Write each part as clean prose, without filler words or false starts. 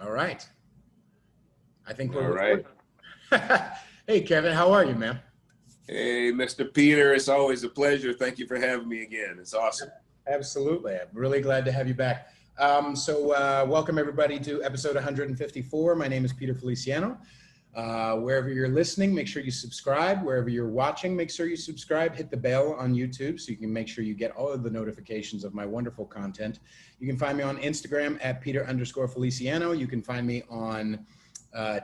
All right. I think we're All right. recording. Hey, Kevin, how are you, man? Hey, Mr. Peter, it's always a pleasure. Thank you for having me again. It's awesome. Absolutely. I'm really glad to have you back. Welcome everybody to episode 154. My name is Peter Feliciano. Wherever you're listening, make sure you subscribe. Wherever you're watching, make sure you subscribe. Hit the bell on YouTube so you can make sure you get all of the notifications of my wonderful content. You can find me on Instagram at Peter_Feliciano. You can find me on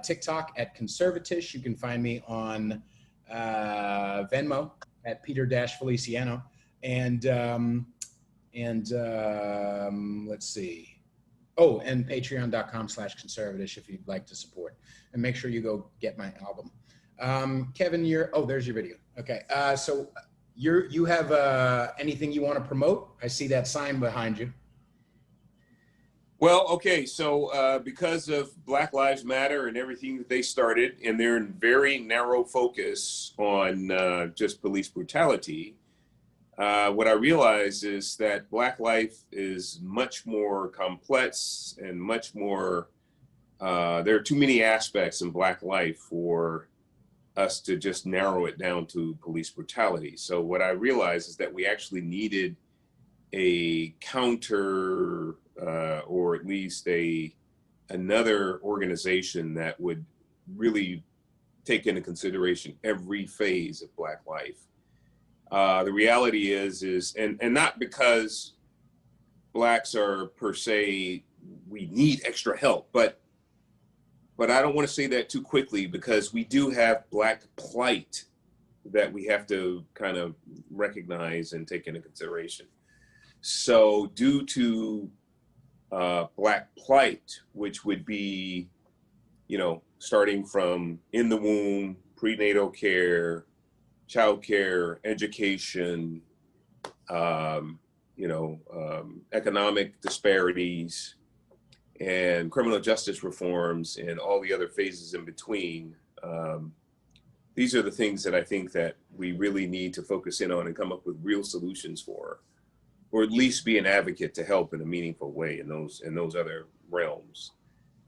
TikTok at CONSERVATISH. You can find me on Venmo at Peter-Feliciano. And let's see. Oh, and patreon.com/conservatish if you'd like to support. And make sure you go get my album. Kevin, there's your video. Okay, so you have anything you want to promote? I see that sign behind you. Well, okay, so because of Black Lives Matter and everything that they started, and they're in very narrow focus on just police brutality, what I realize is that Black life is much more complex and much more, there are too many aspects in Black life for us to just narrow it down to police brutality. So what I realized is that we actually needed a counter or at least another organization that would really take into consideration every phase of Black life. The reality is not because Blacks are per se, we need extra help, but I don't want to say that too quickly, because we do have Black plight that we have to kind of recognize and take into consideration. So due to Black plight, which would be, starting from in the womb, prenatal care, child care, education, economic disparities, and criminal justice reforms, and all the other phases in between. These are the things that I think that we really need to focus in on and come up with real solutions for, or at least be an advocate to help in a meaningful way in those other realms.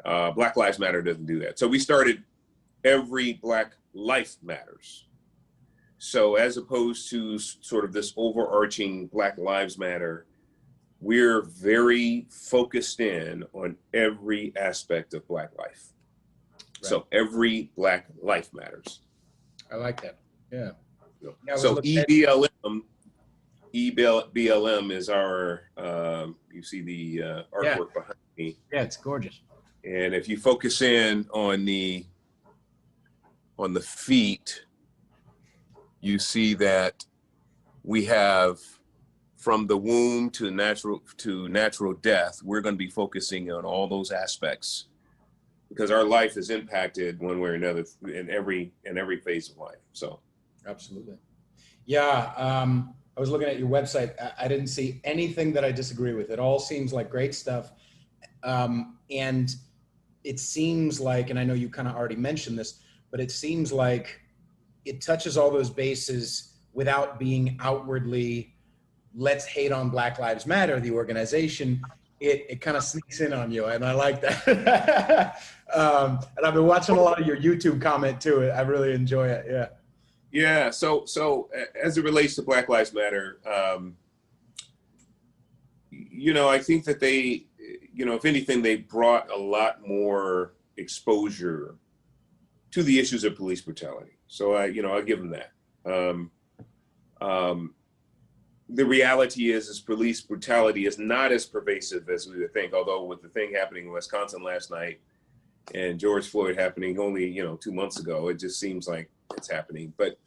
Black Lives Matter doesn't do that. So we started Every Black Life Matters. So as opposed to sort of this overarching Black Lives Matter, we're very focused in on every aspect of Black life. Right. So every Black life matters. I like that. Yeah. So EBLM is our, you see the artwork behind me. Yeah, it's gorgeous. And if you focus in on the feet, you see that we have from the womb to natural death. We're going to be focusing on all those aspects because our life is impacted one way or another in every phase of life. So, absolutely, yeah. I was looking at your website. I didn't see anything that I disagree with. It all seems like great stuff, and it seems like, and I know you kind of already mentioned this, but it seems like it touches all those bases without being outwardly, let's hate on Black Lives Matter, the organization. It kind of sneaks in on you, and I like that. And I've been watching a lot of your YouTube comment too. I really enjoy it. Yeah. Yeah. So as it relates to Black Lives Matter, I think that they, if anything, they brought a lot more exposure to the issues of police brutality. So I'll give them that. The reality is police brutality is not as pervasive as we would think, although with the thing happening in Wisconsin last night and George Floyd happening only, 2 months ago, it just seems like it's happening. But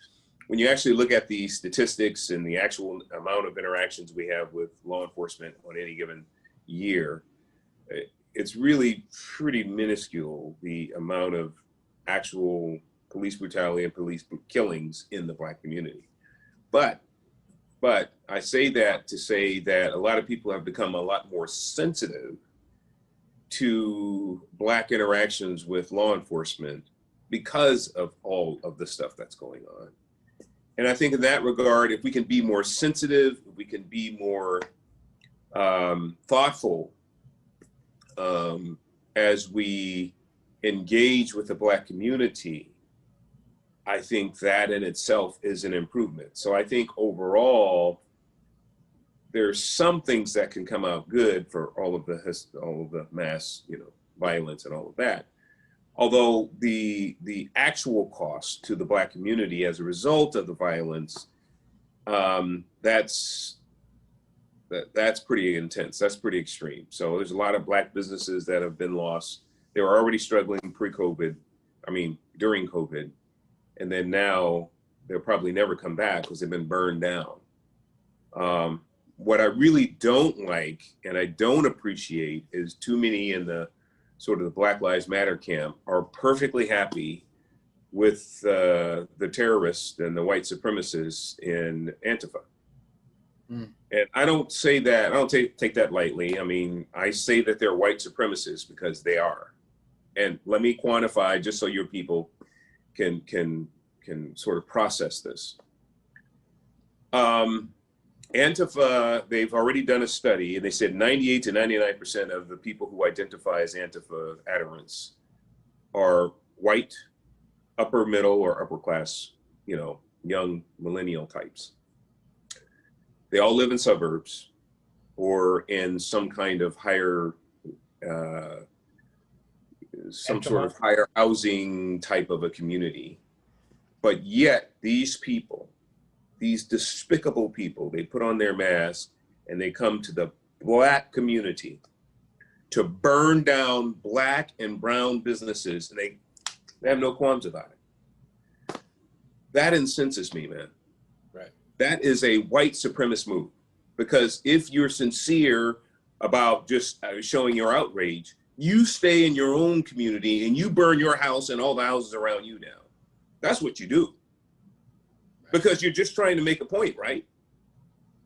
when you actually look at the statistics and the actual amount of interactions we have with law enforcement on any given year, it's really pretty minuscule, the amount of actual police brutality and police killings in the Black community. But I say that to say that a lot of people have become a lot more sensitive to Black interactions with law enforcement because of all of the stuff that's going on. And I think in that regard, if we can be more sensitive, if we can be more thoughtful, as we engage with the Black community, I think that in itself is an improvement. So I think overall, there's some things that can come out good for all of the mass, violence and all of that. Although the actual cost to the Black community as a result of the violence, that's pretty intense. That's pretty extreme. So there's a lot of Black businesses that have been lost. They were already struggling during COVID. And then now they'll probably never come back because they've been burned down. What I really don't like and I don't appreciate is too many in the sort of the Black Lives Matter camp are perfectly happy with the terrorists and the white supremacists in Antifa. Mm. And I don't say that, I don't take that lightly. I mean, I say that they're white supremacists because they are. And let me quantify just so your people can sort of process this. Antifa, they've already done a study and they said 98 to 99% of the people who identify as Antifa adherents are white, upper middle or upper class, young millennial types. They all live in suburbs or in some kind of higher, sort of higher housing type of a community. But yet these people, these despicable people, they put on their mask and they come to the Black community to burn down Black and brown businesses, and they have no qualms about it. That incenses me, man. Right. That is a white supremacist move, because if you're sincere about just showing your outrage, you stay in your own community and you burn your house and all the houses around you down. That's what you do. Because you're just trying to make a point, right?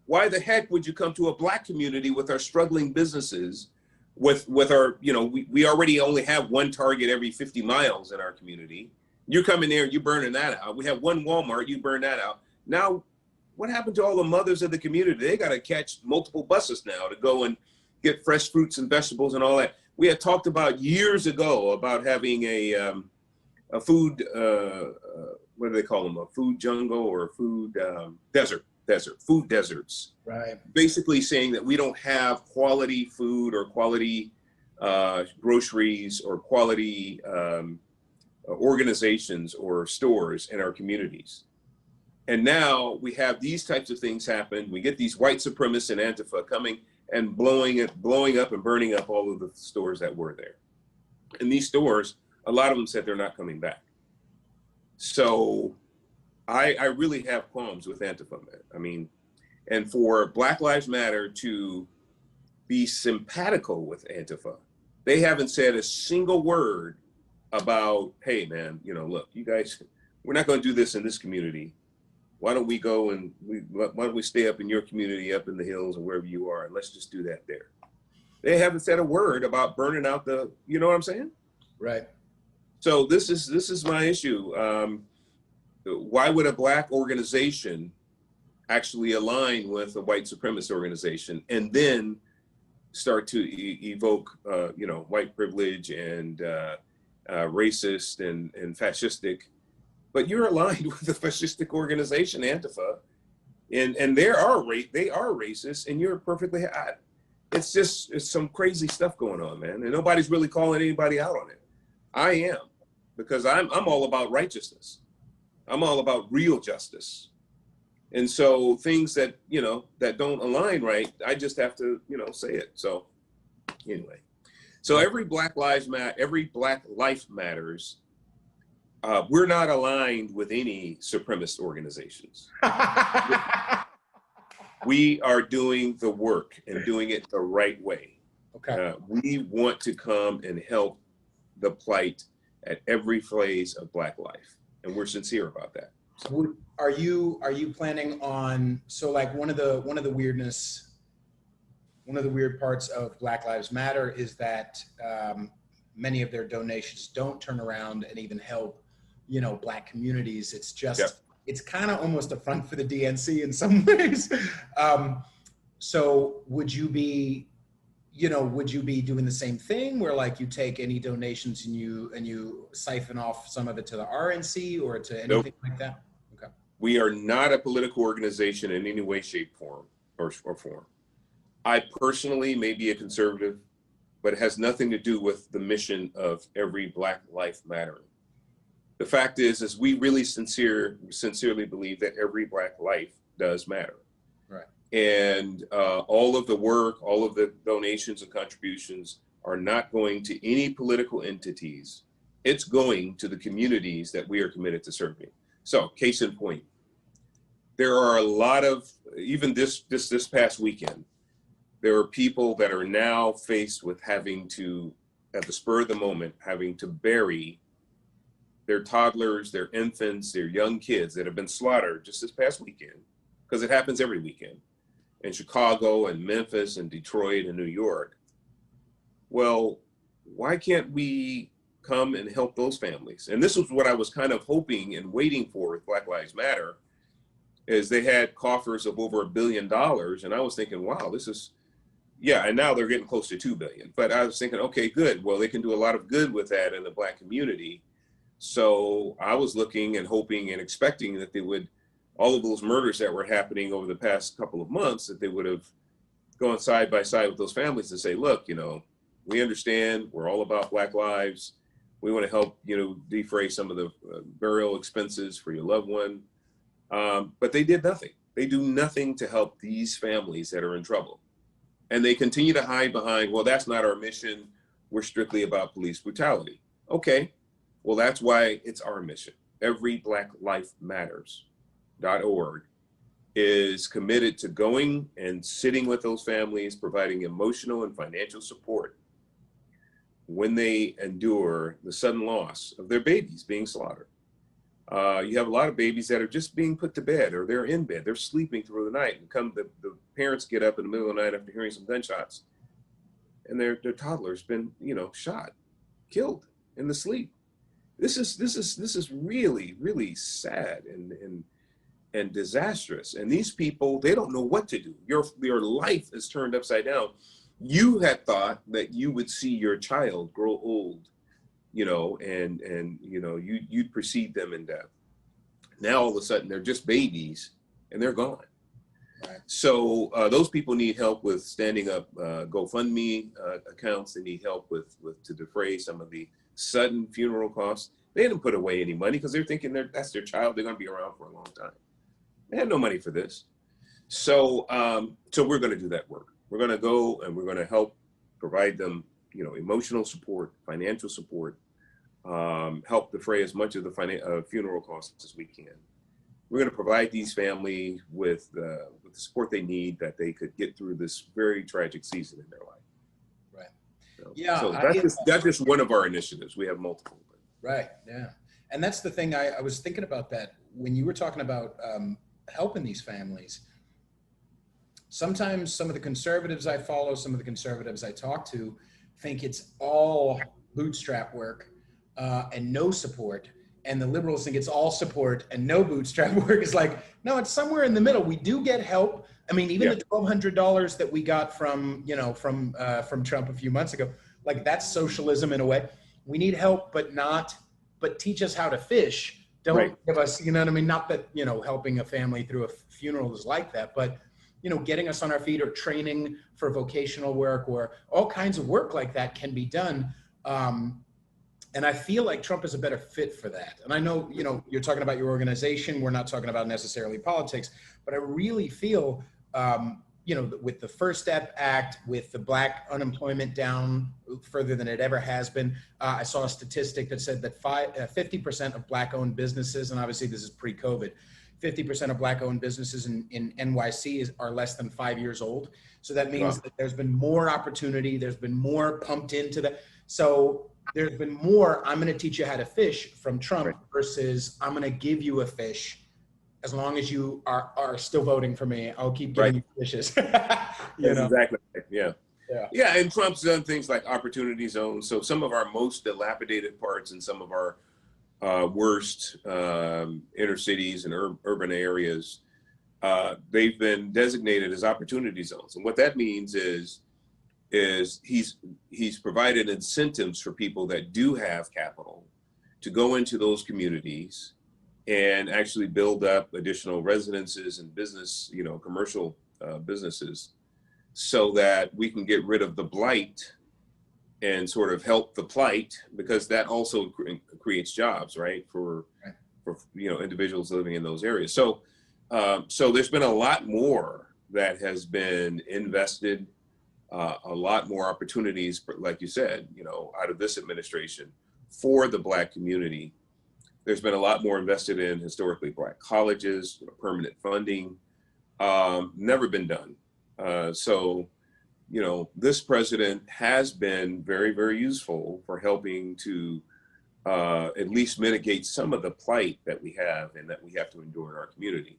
Why the heck would you come to a Black community with our struggling businesses, with our, we already only have one Target every 50 miles in our community. You're coming there, you're burning that out. We have one Walmart, you burn that out. Now, what happened to all the mothers of the community? They got to catch multiple buses now to go and get fresh fruits and vegetables and all that. We had talked about years ago about having a food, what do they call them? A food jungle or a food food deserts. Right. Basically saying that we don't have quality food or quality groceries or quality organizations or stores in our communities. And now we have these types of things happen. We get these white supremacists and Antifa coming and blowing up and burning up all of the stores that were there. And these stores, a lot of them said they're not coming back. So I really have qualms with Antifa, man. I mean, and for Black Lives Matter to be simpatical with Antifa, they haven't said a single word about, hey, man, look, you guys, we're not going to do this in this community. Why don't we go and why don't we stay up in your community, up in the hills or wherever you are, and let's just do that there. They haven't said a word about burning out you know what I'm saying? Right. So this is my issue. Why would a Black organization actually align with a white supremacist organization and then start to evoke, white privilege and racist and fascistic? But you're aligned with the fascistic organization, Antifa, and they are racist, and you're perfectly. It's some crazy stuff going on, man, and nobody's really calling anybody out on it. I am, because I'm all about righteousness. I'm all about real justice. And so things that, that don't align right, I just have to, say it. So anyway, so every Black Life matters. We're not aligned with any supremacist organizations. We are doing the work and doing it the right way. Okay. We want to come and help the plight at every phase of Black life, and we're sincere about that. So. Are you planning on, so like one of the weird parts of Black Lives Matter is that many of their donations don't turn around and even help, Black communities. It's just, yep. It's kind of almost a front for the DNC in some ways. So would you be, would you be doing the same thing where like you take any donations and you siphon off some of it to the RNC or to anything like that? Okay. We are not a political organization in any way, shape, form, or form. I personally may be a conservative, but it has nothing to do with the mission of every Black life mattering. The fact is we really sincerely believe that every Black life does matter. Right. And all of the work, all of the donations and contributions are not going to any political entities. It's going to the communities that we are committed to serving. So, case in point, there are a lot of, even this past weekend, there are people that are now faced with having to, at the spur of the moment, having to bury their toddlers, their infants, their young kids that have been slaughtered just this past weekend, because it happens every weekend, in Chicago and Memphis and Detroit and New York. Well, why can't we come and help those families? And this was what I was kind of hoping and waiting for with Black Lives Matter, is they had coffers of over $1 billion. And I was thinking, wow, this is, yeah, and now they're getting close to 2 billion. But I was thinking, okay, good. Well, they can do a lot of good with that in the Black community. So I was looking and hoping and expecting that they would, all of those murders that were happening over the past couple of months, that they would have gone side by side with those families and say, look, we understand, we're all about Black lives. We want to help, defray some of the burial expenses for your loved one. But they did nothing. They do nothing to help these families that are in trouble. And they continue to hide behind, well, that's not our mission. We're strictly about police brutality. Okay, well, that's why it's our mission. Every Black Life Matters.org is committed to going and sitting with those families, providing emotional and financial support when they endure the sudden loss of their babies being slaughtered. You have a lot of babies that are just being put to bed, or they're in bed, they're sleeping through the night, and the parents get up in the middle of the night after hearing some gunshots, and their toddler's been, shot, killed in the sleep. This is really, really sad and disastrous. And these people, they don't know what to do. Your life is turned upside down. You had thought that you would see your child grow old, and you'd precede them in death. Now all of a sudden they're just babies and they're gone. Right. So those people need help with standing up GoFundMe accounts. They need help with to defray some of the sudden funeral costs. They didn't put away any money because they're thinking that's their child. They're going to be around for a long time. They had no money for this. So we're going to do that work. We're going to go and we're going to help provide them, emotional support, financial support, help defray as much of the funeral costs as we can. We're going to provide these families with the support they need, that they could get through this very tragic season in their life. Right. So, yeah. So that's just one of our initiatives. We have multiple. Right. Yeah. And that's the thing. I was thinking about that when you were talking about helping these families. Sometimes some of the conservatives I follow, some of the conservatives I talk to, think it's all bootstrap work and no support. And the liberals think it's all support and no bootstrap work. It's like, no, it's somewhere in the middle. We do get help. I mean, even the $1,200 that we got from Trump a few months ago, like that's socialism in a way. We need help, but teach us how to fish. Don't give us, not that, helping a family through a funeral is like that, but, getting us on our feet or training for vocational work or all kinds of work like that can be done. And I feel like Trump is a better fit for that. And I know, you're talking about your organization. We're not talking about necessarily politics, but I really feel, with the First Step Act, with the Black unemployment down further than it ever has been. I saw a statistic that said that 50% of Black-owned businesses, and obviously this is pre-COVID, 50% of Black-owned businesses in NYC are less than 5 years old. So that means that there's been more opportunity. There's been more pumped into that. So there's been more, I'm going to teach you how to fish from Trump versus I'm going to give you a fish. As long as you are still voting for me, I'll keep giving you fishes. That's exactly right. Yeah. And Trump's done things like opportunity zones. So some of our most dilapidated parts and some of our worst inner cities and urban areas, they've been designated as opportunity zones. And what that means is is he's provided incentives for people that do have capital to go into those communities and actually build up additional residences and business, commercial businesses, so that we can get rid of the blight and sort of help the plight, because that also creates jobs, right, for individuals living in those areas. So there's been a lot more that has been invested, a lot more opportunities, like you said, out of this administration for the Black community. There's been a lot more invested in historically Black colleges, permanent funding, never been done. So this president has been very, very useful for helping to at least mitigate some of the plight that we have and that we have to endure in our community.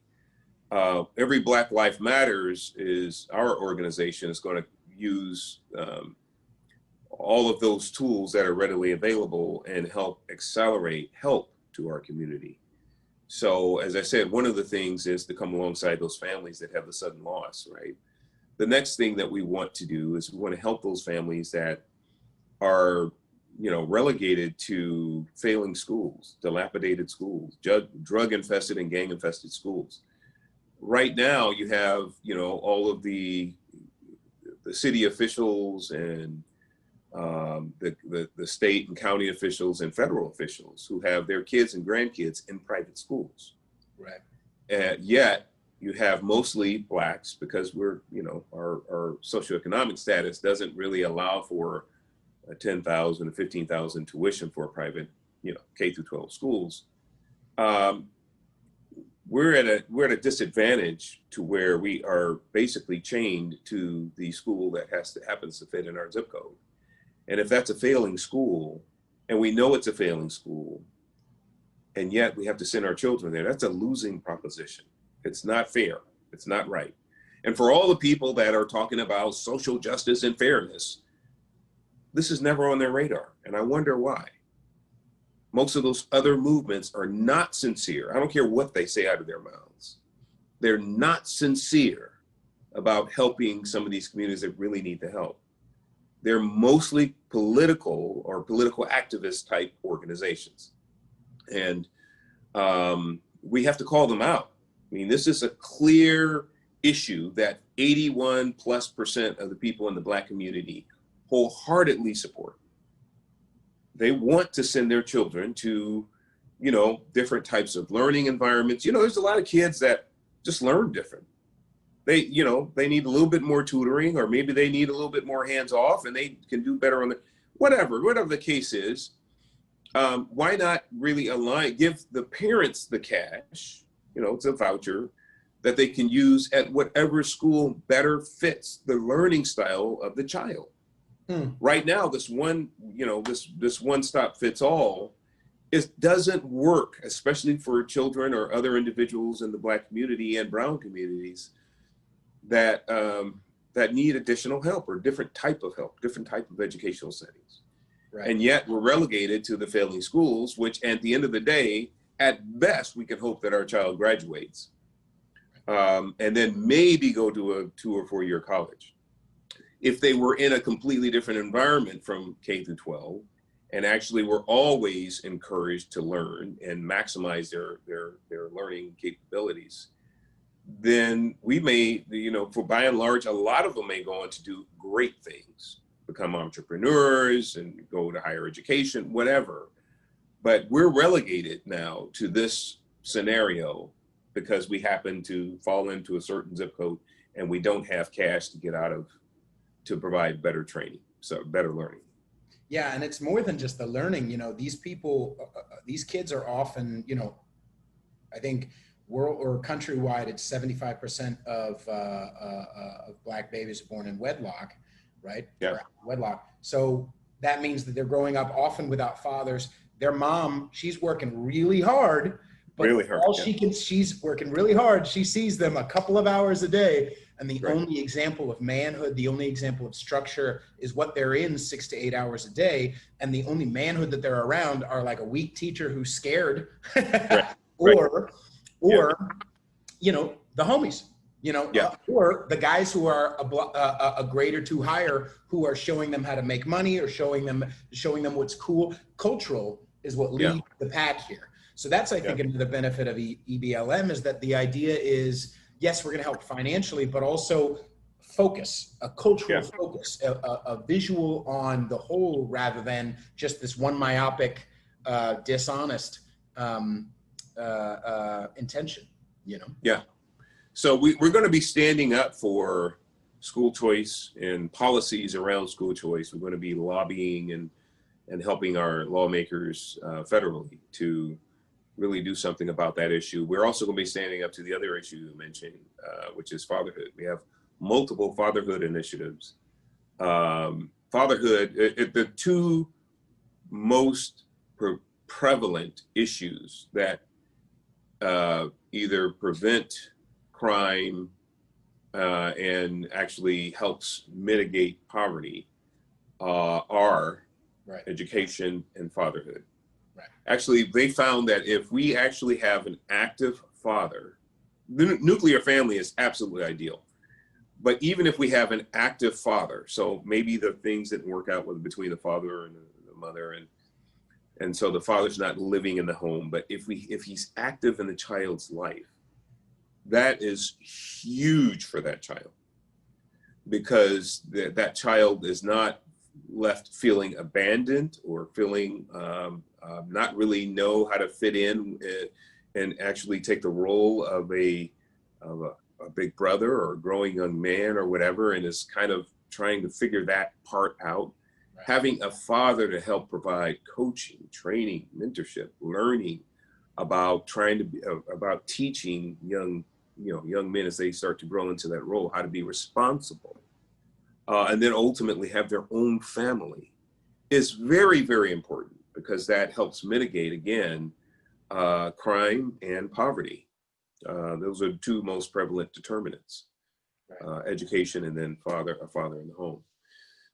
Every Black Life Matters is our organization is going to use all of those tools that are readily available and help accelerate help to our community. So as I said, one of the things is to come alongside those families that have the sudden loss, right? The next thing that we want to do is we want to help those families that are, relegated to failing schools, dilapidated schools, drug infested and gang infested schools. Right now you have, all of the city officials and the state and county officials and federal officials who have their kids and grandkids in private schools. Right. And yet you have mostly Blacks, because we're, our socioeconomic status doesn't really allow for a $10,000 to $15,000 tuition for a private, K through 12 schools. We're at a disadvantage to where we are basically chained to the school that happens to fit in our zip code. And if that's a failing school, and we know it's a failing school, and yet we have to send our children there, that's a losing proposition. It's not fair. It's not right. And for all the people that are talking about social justice and fairness, this is never on their radar. And I wonder why. Most of those other movements are not sincere. I don't care what they say out of their mouths. They're not sincere about helping some of these communities that really need the help. They're mostly political or political activist type organizations. And we have to call them out. I mean, this is a clear issue that 81+% of the people in the Black community wholeheartedly support. They want to send their children to, different types of learning environments. There's a lot of kids that just learn different. They need a little bit more tutoring, or maybe they need a little bit more hands off, and they can do better on whatever the case is. Why not really give the parents the cash, it's a voucher that they can use at whatever school better fits the learning style of the child. Right now, this one, this one stop fits all, it doesn't work, especially for children or other individuals in the Black community and brown communities that need additional help or different type of help, different type of educational settings. Right. And yet we're relegated to the failing schools, which at the end of the day, at best, we can hope that our child graduates and then maybe go to a 2 or 4 year college. If they were in a completely different environment from K through 12, and actually were always encouraged to learn and maximize their learning capabilities, then we may, for by and large, a lot of them may go on to do great things, become entrepreneurs and go to higher education, whatever. But we're relegated now to this scenario because we happen to fall into a certain zip code and we don't have cash to get out of, to provide better training, so better learning. Yeah, and it's more than just the learning. These people, these kids are often, I think world or countrywide, it's 75% of Black babies are born in wedlock, right? Yeah. Wedlock. So that means that they're growing up often without fathers. Their mom, she's working really hard, but really hard, she's working really hard. She sees them a couple of hours a day. And the right. only example of manhood, the only example of structure is what they're in 6 to 8 hours a day. And the only manhood that they're around are like a weak teacher who's scared right. or, the homies, you know, Yeah. or the guys who are a grade or two higher, who are showing them how to make money or showing them what's cool. Cultural is what leads the pack here. So that's, I think, another benefit of EBLM is that the idea is, yes, we're going to help financially, but also focus, a cultural focus, a visual on the whole rather than just this one myopic, dishonest intention, you know? Yeah. So we're going to be standing up for school choice and policies around school choice. We're going to be lobbying and helping our lawmakers federally to really do something about that issue. We're also going to be standing up to the other issue you mentioned, which is fatherhood. We have multiple fatherhood initiatives. Fatherhood, the two most prevalent issues that either prevent crime and actually helps mitigate poverty are education and fatherhood. Right. Actually, they found that if we actually have an active father, the nuclear family is absolutely ideal. But even if we have an active father, so maybe the things didn't work out between the father and the mother, and so the father's not living in the home, but if he's active in the child's life, that is huge for that child, because that child is not left feeling abandoned or feeling not really know how to fit in and actually take the role of a big brother or a growing young man or whatever, and is kind of trying to figure that part out. Right. Having a father to help provide coaching, training, mentorship, learning about about teaching young men as they start to grow into that role, how to be responsible, and then ultimately have their own family, is very, very important, because that helps mitigate, again, crime and poverty. Those are the two most prevalent determinants, education and then a father in the home.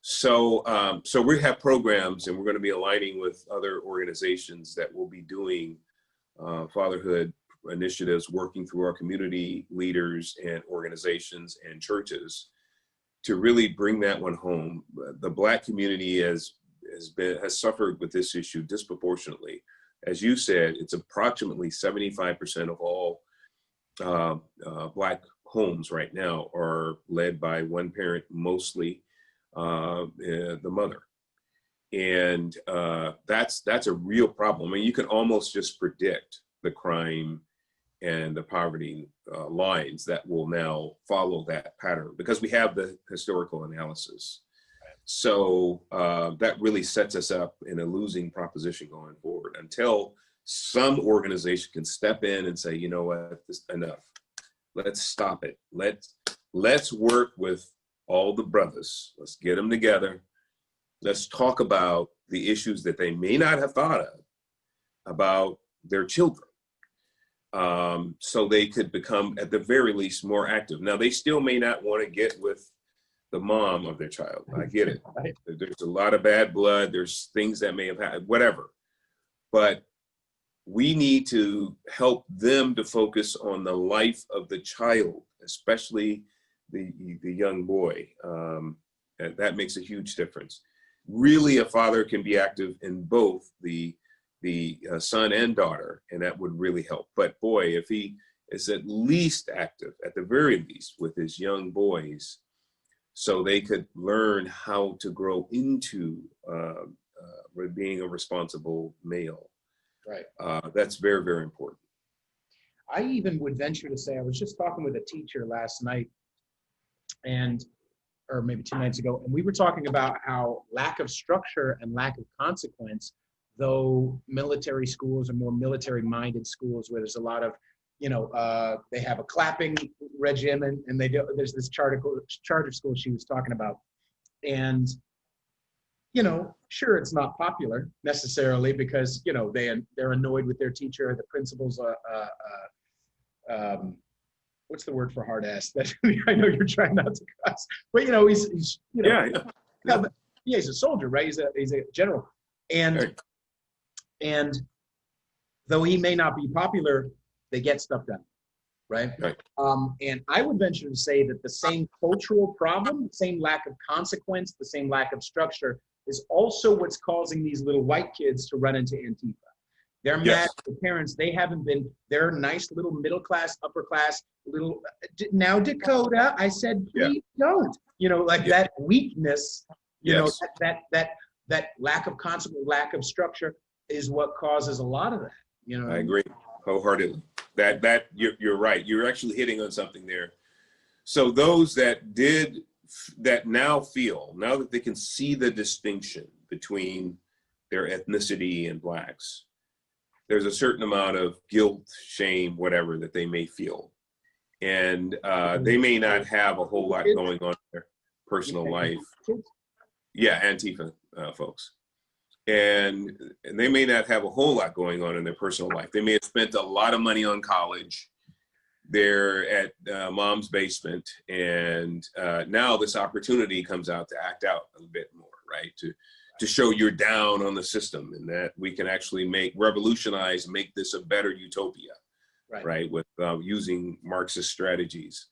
So we have programs, and we're going to be aligning with other organizations that will be doing fatherhood initiatives, working through our community leaders and organizations and churches to really bring that one home. The Black community has suffered with this issue disproportionately. As you said, it's approximately 75% of all Black homes right now are led by one parent, mostly the mother. And that's a real problem. I mean, you can almost just predict the crime and the poverty lines that will now follow that pattern, because we have the historical analysis. So that really sets us up in a losing proposition going forward until some organization can step in and say, you know what, this enough. Let's stop it. Let's work with all the brothers. Let's get them together. Let's talk about the issues that they may not have thought of about their children, so they could become, at the very least, more active. Now, they still may not want to get with the mom of their child. I get it. Right. There's a lot of bad blood. There's things that may have happened, whatever. But we need to help them to focus on the life of the child, especially the young boy. And that makes a huge difference. Really, a father can be active in both the son and daughter, and that would really help. But boy, if he is at least active, at the very least, with his young boys, so they could learn how to grow into being a responsible male. Right. That's very, very important. I even would venture to say, I was just talking with a teacher last night, or maybe 2 nights ago, and we were talking about how lack of structure and lack of consequence, though military schools are more military-minded schools where there's a lot of, they have a clapping regimen, and there's this charter school she was talking about. And, sure, it's not popular necessarily because, they're annoyed with their teacher. The principal's what's the word for hard ass? That I know you're trying not to cuss, but he's he's a soldier, right? He's a general, and though he may not be popular, they get stuff done. right? Right. And I would venture to say that the same cultural problem, the same lack of consequence, the same lack of structure is also what's causing these little white kids to run into Antifa. They're mad Yes. at the parents. They haven't been, they're nice little middle class, upper class, little, now Dakota, I said, please don't, you know, like that weakness, you know, that lack of consequence, lack of structure is what causes a lot of that, you know. I agree wholeheartedly. That you're right. You're actually hitting on something there. So those that now that they can see the distinction between their ethnicity and blacks, there's a certain amount of guilt, shame, whatever that they may feel. And they may not have a whole lot going on in their personal life. Yeah, Antifa folks. And they may not have a whole lot going on in their personal life. They may have spent a lot of money on college. They're at mom's basement, and now this opportunity comes out to act out a bit more, right? To show you're down on the system, and that we can actually revolutionize, make this a better utopia, right? With using Marxist strategies.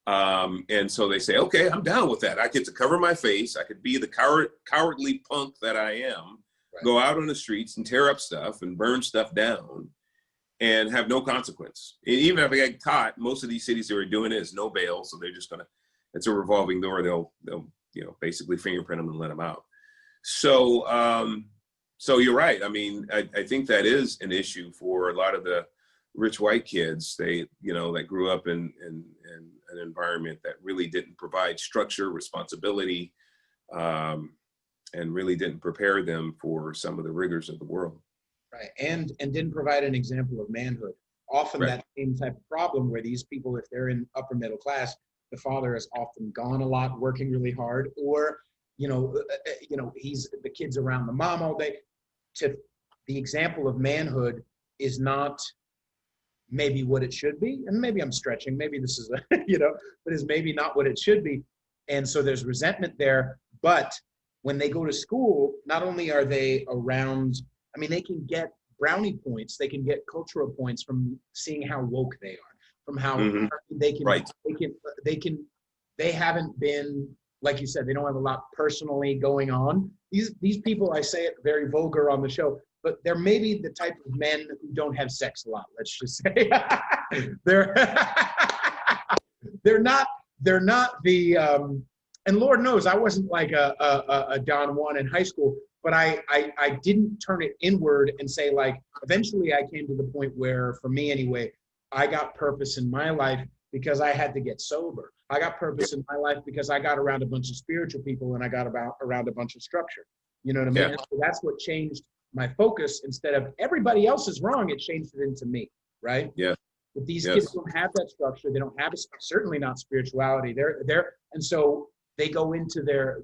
And so they say, okay, I'm down with that. I get to cover my face. I could be the cowardly punk that I am, go out on the streets and tear up stuff and burn stuff down and have no consequence. And even if I get caught, most of these cities that are doing it is no bail. So they're just it's a revolving door. They'll basically fingerprint them and let them out. So, so you're right. I mean, I think that is an issue for a lot of the rich white kids. That grew up in an environment that really didn't provide structure, responsibility, and really didn't prepare them for some of the rigors of the world. Right, and didn't provide an example of manhood. Often that same type of problem where these people, if they're in upper middle class, the father is often gone a lot, working really hard, or the kid's around the mom all day. The example of manhood is not maybe what it should be, and maybe I'm stretching. Maybe this is but is maybe not what it should be, and so there's resentment there. But when they go to school, not only are they around, I mean, they can get brownie points, they can get cultural points from seeing how woke they are, from how they haven't been, like you said, they don't have a lot personally going on. These people, I say it very vulgar on the show, but they're maybe the type of men who don't have sex a lot. Let's just say they're not the and Lord knows I wasn't like a Don Juan in high school, but I didn't turn it inward and say, like, eventually I came to the point where, for me anyway, I got purpose in my life because I had to get sober. I got purpose in my life because I got around a bunch of spiritual people and I got around a bunch of structure. You know what I mean? And so that's what changed my focus. Instead of everybody else is wrong, it changed it into me, right? Yeah. But these kids don't have that structure. They don't have certainly not spirituality. And so they go into their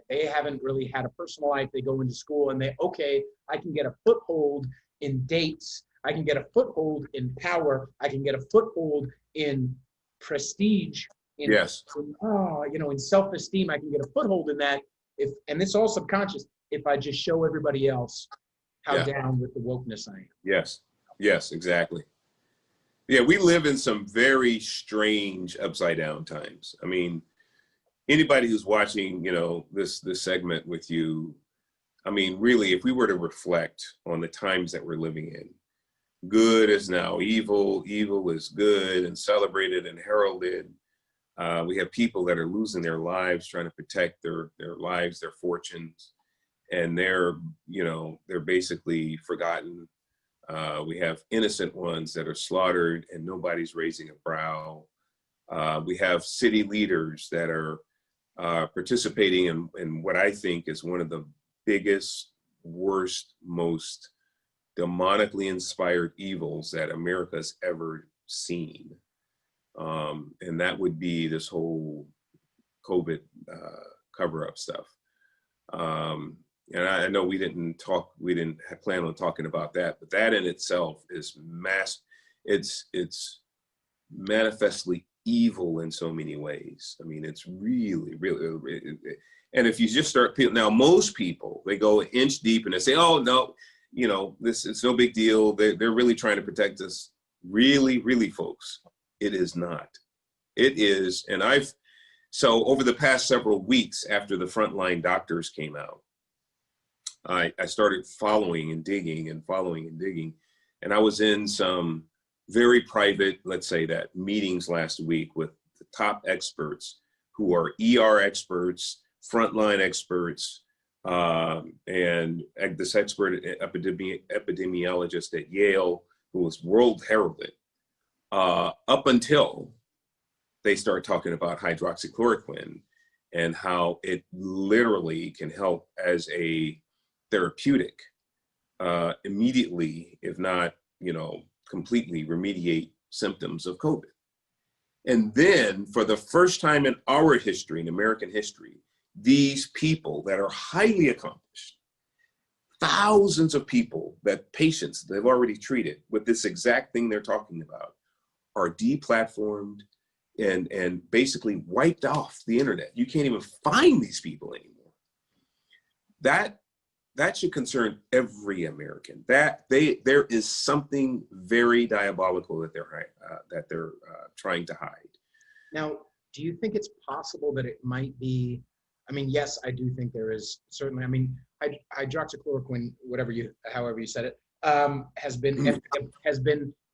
they haven't really had a personal life. They go into school and I can get a foothold in dates. I can get a foothold in power. I can get a foothold in prestige. In self-esteem. I can get a foothold in that. And it's all subconscious. If I just show everybody else how down with the wokeness I am. Yes, exactly. Yeah, we live in some very strange upside down times. I mean, anybody who's watching, this segment with you, I mean, really, if we were to reflect on the times that we're living in, good is now evil, evil is good and celebrated and heralded. We have people that are losing their lives trying to protect their lives, their fortunes, and they're basically forgotten. We have innocent ones that are slaughtered and nobody's raising a brow. We have city leaders that are participating in what I think is one of the biggest, worst, most demonically inspired evils that America's ever seen. And that would be this whole COVID cover-up stuff. And I know we didn't plan on talking about that, but that in itself is it's manifestly evil in so many ways. I mean, it's really, really, and if you just start, now most people, they go an inch deep and they say, oh no, it's no big deal. They're really trying to protect us. Really, really, folks, it is not. It is, and so over the past several weeks after the frontline doctors came out, I started following and digging and following and digging. And I was in some very private, let's say that, meetings last week with the top experts who are ER experts, frontline experts, and this expert epidemiologist at Yale, who was world heralded, up until they start talking about hydroxychloroquine and how it literally can help as a therapeutic immediately, if not, completely remediate symptoms of COVID. And then for the first time in our history, in American history, these people that are highly accomplished, thousands of people, that patients they've already treated with this exact thing they're talking about, are deplatformed and basically wiped off the internet. You can't even find these people anymore. That should concern every American. There is something very diabolical that they're trying to hide. Now, do you think it's possible that it might be? I mean, yes, I do think there is certainly. I mean, hydroxychloroquine, however you said it, has been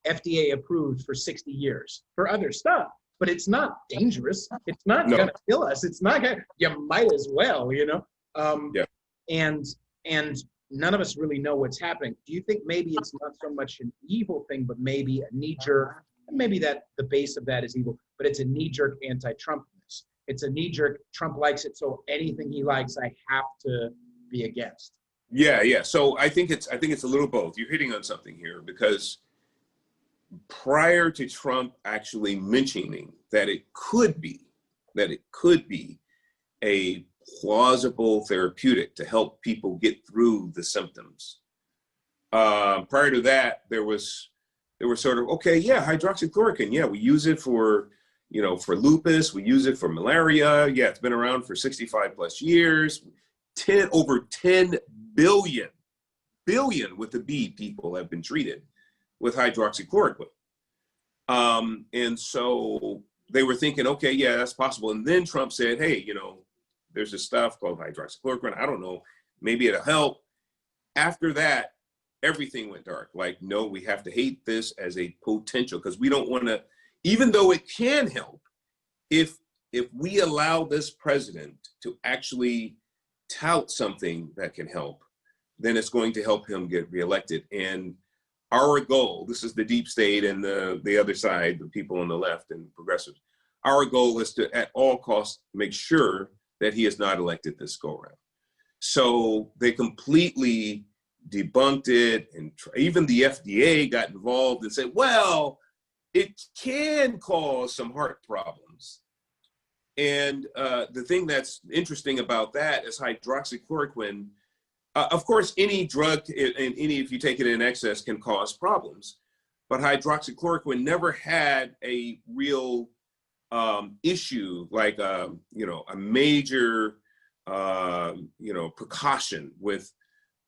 FDA approved for 60 years for other stuff, but it's not dangerous. It's not gonna kill us. It's not gonna. You might as well, Yeah. And none of us really know what's happening. Do you think maybe it's not so much an evil thing, but maybe a knee-jerk, maybe that the base of that is evil, but it's a knee-jerk anti-Trumpness. It's a knee-jerk, Trump likes it, so anything he likes, I have to be against. Yeah. So I think it's a little both. You're hitting on something here, because prior to Trump actually mentioning that it could be a plausible therapeutic to help people get through the symptoms. Prior to that, there was sort of, okay, yeah, hydroxychloroquine, yeah, we use it for lupus, we use it for malaria, yeah, it's been around for 65 plus years. Over 10 billion with the B people have been treated with hydroxychloroquine. And so they were thinking, okay, yeah, that's possible. And then Trump said, hey, there's this stuff called hydroxychloroquine. I don't know, maybe it'll help. After that, everything went dark. Like, no, we have to hate this as a potential, because we don't want to, even though it can help, if we allow this president to actually tout something that can help, then it's going to help him get reelected. And our goal, this is the deep state and the other side, the people on the left and progressives, our goal is to, at all costs, make sure that he is not elected this go around. So they completely debunked it, and even the FDA got involved and said, well, it can cause some heart problems. And the thing that's interesting about that is hydroxychloroquine, of course, any drug, if you take it in excess, can cause problems. But hydroxychloroquine never had a real issue like a major precaution with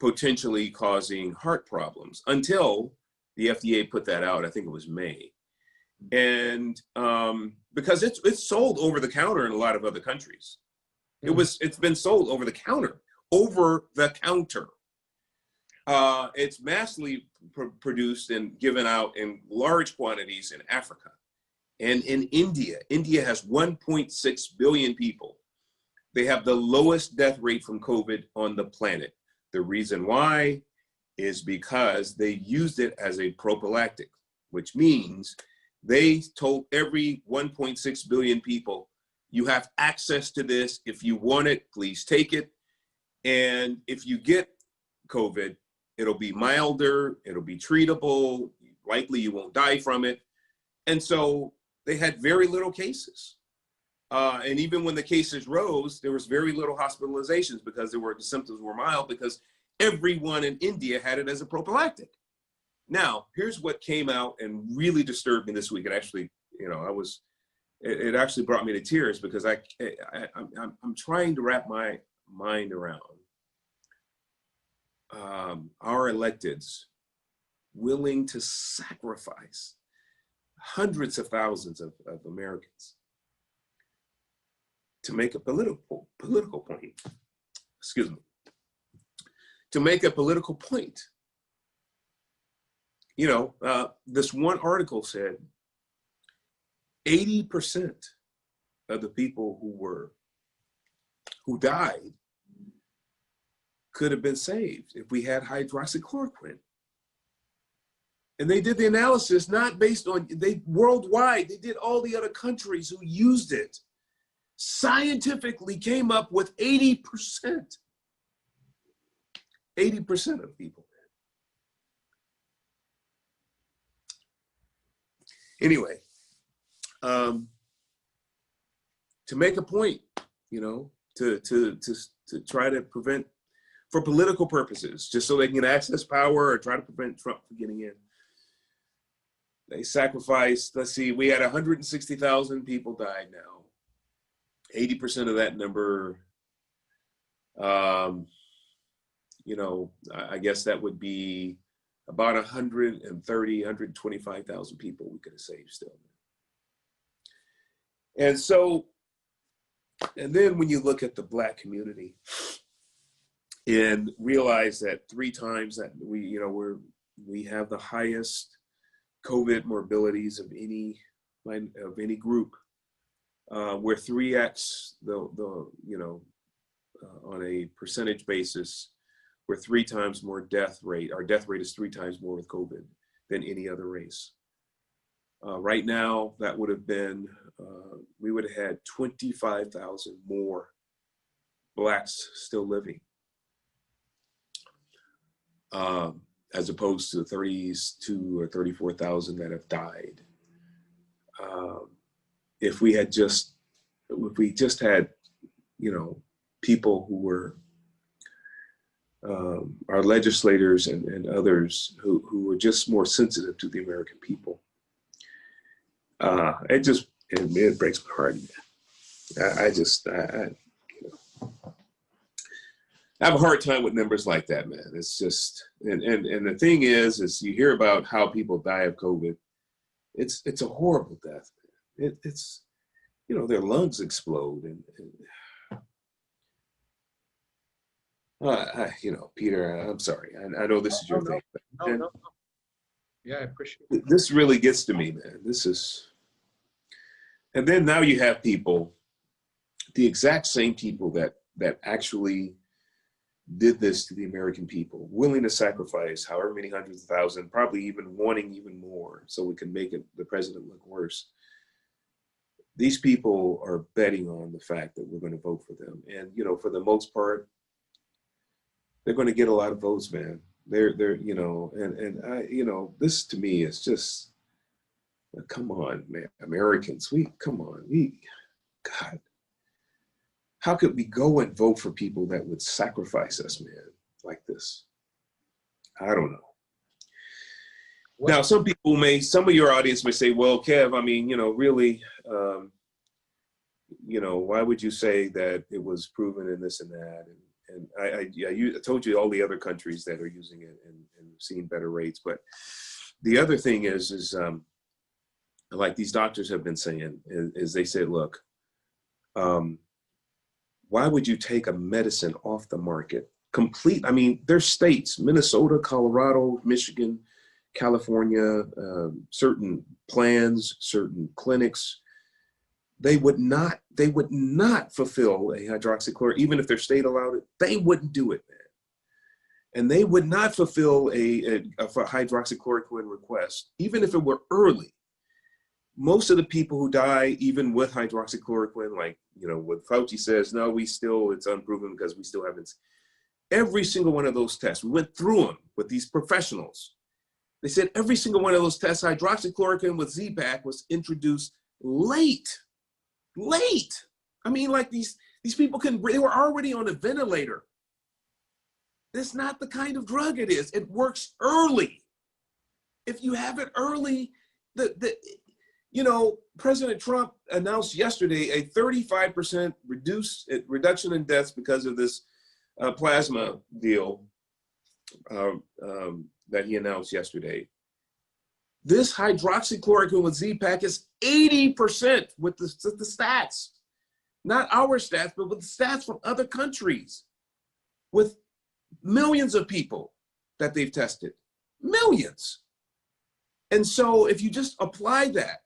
potentially causing heart problems until the FDA put that out. I think it was May, and because it's sold over the counter in a lot of other countries. It's been sold over the counter. It's massively produced and given out in large quantities in Africa. And in India has 1.6 billion people. They have the lowest death rate from COVID on the planet. The reason why is because they used it as a prophylactic, which means they told every 1.6 billion people, you have access to this. If you want it, please take it. And if you get COVID, it'll be milder, it'll be treatable, likely you won't die from it. And so they had very little cases. And even when the cases rose, there was very little hospitalizations because the symptoms were mild, because everyone in India had it as a prophylactic. Now, here's what came out and really disturbed me this week. It actually, it actually brought me to tears, because I'm trying to wrap my mind around our electeds willing to sacrifice hundreds of thousands of Americans to make a political point. Excuse me. To make a political point. You know, this one article said 80% of the people who died could have been saved if we had hydroxychloroquine. And they did the analysis not based on, worldwide, they did all the other countries who used it. Scientifically came up with 80%. 80% of people. Anyway, to make a point, you know, to try to prevent, for political purposes, just so they can access power or try to prevent Trump from getting in. They sacrificed, let's see, we had 160,000 people died now. 80% of that number, you know, I guess that would be about 125,000 people we could have saved still. And so, and then when you look at the Black community and realize that 3 times that we have the highest COVID morbidities of any group, we're 3x on a percentage basis, we're 3 times more death rate. Our death rate is 3 times more with COVID than any other race. Right now, that would have been, we would have had 25,000 more Blacks still living, as opposed to 32 or 34,000 that have died. If we just had, you know, people who were our legislators and others who were just more sensitive to the American people. It breaks my heart. I have a hard time with numbers like that, man. It's just, and the thing is you hear about how people die of COVID. It's a horrible death. It's, you know, their lungs explode you know, Peter, I'm sorry. I know this is your thing. No. Yeah, I appreciate it. This really gets to me, man. This is, and then now you have people, the exact same people that actually did this to the American people, willing to sacrifice however many hundreds of thousands, probably even wanting even more so we can make the president look worse. These people are betting on the fact that we're going to vote for them. And, you know, for the most part, they're going to get a lot of votes, man. They're, you know, and I, you know, this to me is just, come on, man, Americans, God, how could we go and vote for people that would sacrifice us, man, like this? I don't know. Now, some of your audience may say, well, Kev, I mean, you know, really, you know, why would you say that it was proven in this and that? And I told you all the other countries that are using it and seeing better rates. But the other thing is like these doctors have been saying, is they said, look, why would you take a medicine off the market? I mean, there's states, Minnesota, Colorado, Michigan, California, certain plans, certain clinics, they would not fulfill a hydroxychloroquine, even if their state allowed it, they wouldn't do it, man. And they would not fulfill a hydroxychloroquine request, even if it were early. Most of the people who die, even with hydroxychloroquine, like, you know, what Fauci says, no, it's unproven because we still haven't. Every single one of those tests, we went through them with these professionals. They said every single one of those tests, hydroxychloroquine with Z-Pak was introduced late. I mean, like these people they were already on a ventilator. That's not the kind of drug it is. It works early. If you have it early, you know, President Trump announced yesterday a 35% reduction in deaths because of this plasma deal that he announced yesterday. This hydroxychloroquine with Z-Pak is 80% with the stats. Not our stats, but with the stats from other countries, with millions of people that they've tested. Millions. And so if you just apply that,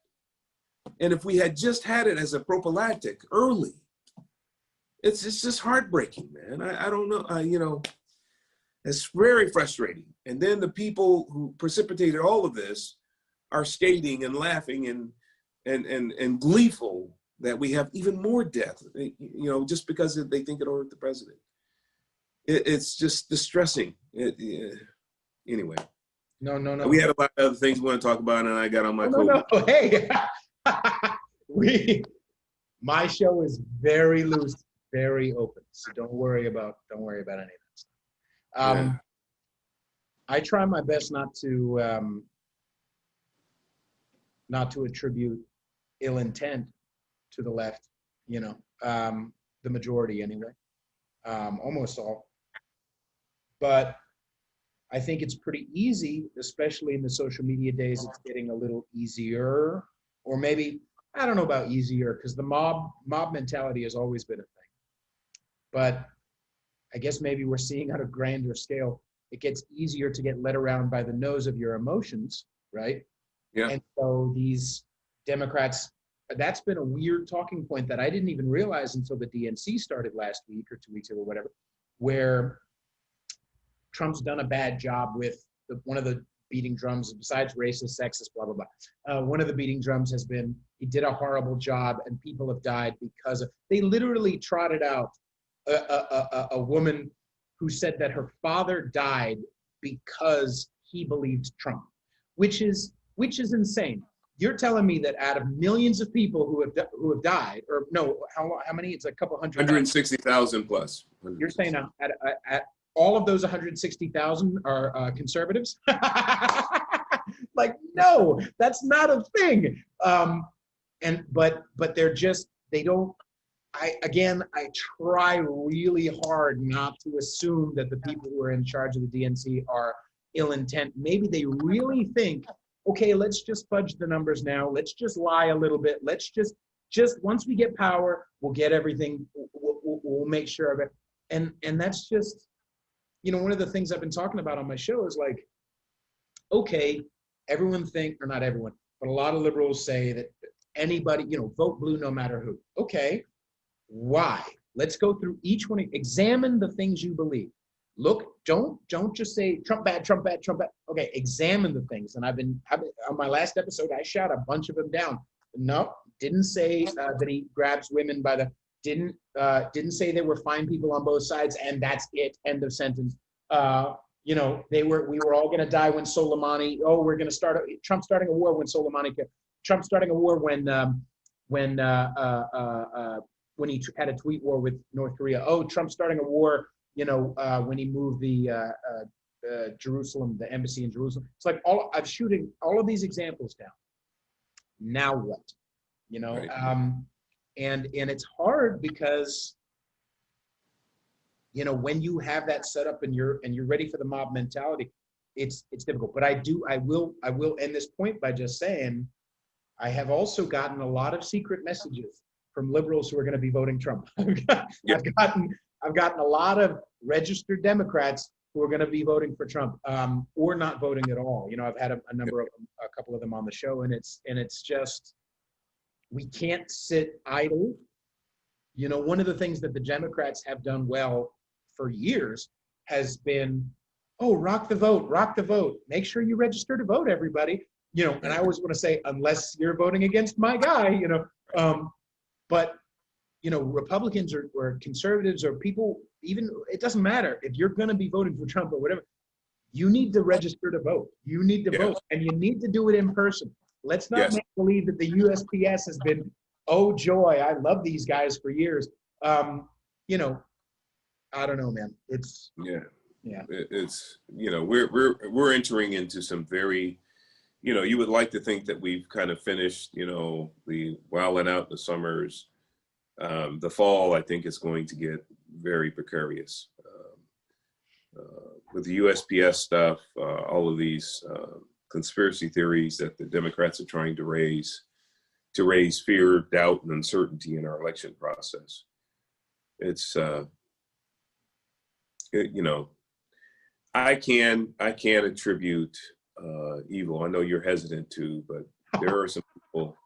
and if we had just had it as a prophylactic early, it's just heartbreaking, man. I don't know, you know, it's very frustrating. And then the people who precipitated all of this are skating and laughing and gleeful that we have even more death, you know, just because they think it'll hurt the president. It's just distressing. Anyway. No. We had a lot of other things we want to talk about, and I got on my coat. No. Hey, my show is very loose, very open. So don't worry about any of that stuff. Yeah. I try my best not to attribute ill intent to the left, you know, the majority anyway, almost all. But I think it's pretty easy, especially in the social media days, it's getting a little easier, or maybe, I don't know about easier, because the mob mentality has always been a thing. But I guess maybe we're seeing on a grander scale, it gets easier to get led around by the nose of your emotions, right? Yeah. And so these Democrats, that's been a weird talking point that I didn't even realize until the DNC started last week or 2 weeks ago or whatever, where Trump's done a bad job with one of the beating drums, besides racist, sexist, blah, blah, blah. One of the beating drums has been, he did a horrible job and people have died because of, they literally trotted out a woman who said that her father died because he believed Trump, which is insane. You're telling me that out of millions of people who have died, or no, how many? It's a couple hundred. 160,000 plus. You're saying at all of those 160,000 are conservatives? Like, no, that's not a thing. But they're just, they don't. I try really hard not to assume that the people who are in charge of the DNC are ill intent. Maybe they really think, okay, let's just fudge the numbers now. Let's just lie a little bit. Let's just once we get power, we'll get everything. We'll make sure of it. And that's just, you know, one of the things I've been talking about on my show is like, okay, everyone or not everyone, but a lot of liberals say that anybody, you know, vote blue no matter who. Okay, why? Let's go through each one. Examine the things you believe. Look, don't just say Trump bad, Trump bad, Trump bad. Okay, examine the things. And I've been on my last episode, I shot a bunch of them down. No, didn't say that he grabs women by the, didn't say they were fine people on both sides, and that's it. End of sentence. You know, we were all going to die when Soleimani. Oh, we're going to start. Trump starting a war when Soleimani. Trump starting a war when he had a tweet war with North Korea. Oh, Trump starting a war. You know, when he moved the Jerusalem, the embassy in Jerusalem. It's like I'm shooting all of these examples down. Now what? You know, right. And it's hard because, you know, when you have that set up and you're ready for the mob mentality, it's difficult. But I will end this point by just saying, I have also gotten a lot of secret messages from liberals who are going to be voting Trump. I've gotten a lot of registered Democrats who are going to be voting for Trump, or not voting at all. You know, I've had a couple of them on the show, and it's just, we can't sit idle. You know, one of the things that the Democrats have done well for years has been, oh, rock the vote, make sure you register to vote, everybody. You know, and I always want to say, unless you're voting against my guy, you know, but you know, Republicans or conservatives or people, even, it doesn't matter. If you're going to be voting for Trump or whatever, you need to register to vote. You need to vote, and you need to do it in person. Let's not make believe that the USPS has been, oh joy, I love these guys for years. You know, I don't know, man. It's It's, you know, we're entering into some very, you know, you would like to think that we've kind of finished, you know, the wilding out the summers. The fall, I think, is going to get very precarious with the USPS stuff, all of these conspiracy theories that the Democrats are trying to raise fear, doubt, and uncertainty in our election process. It's, you know, I can attribute evil. I know you're hesitant to, but there are some people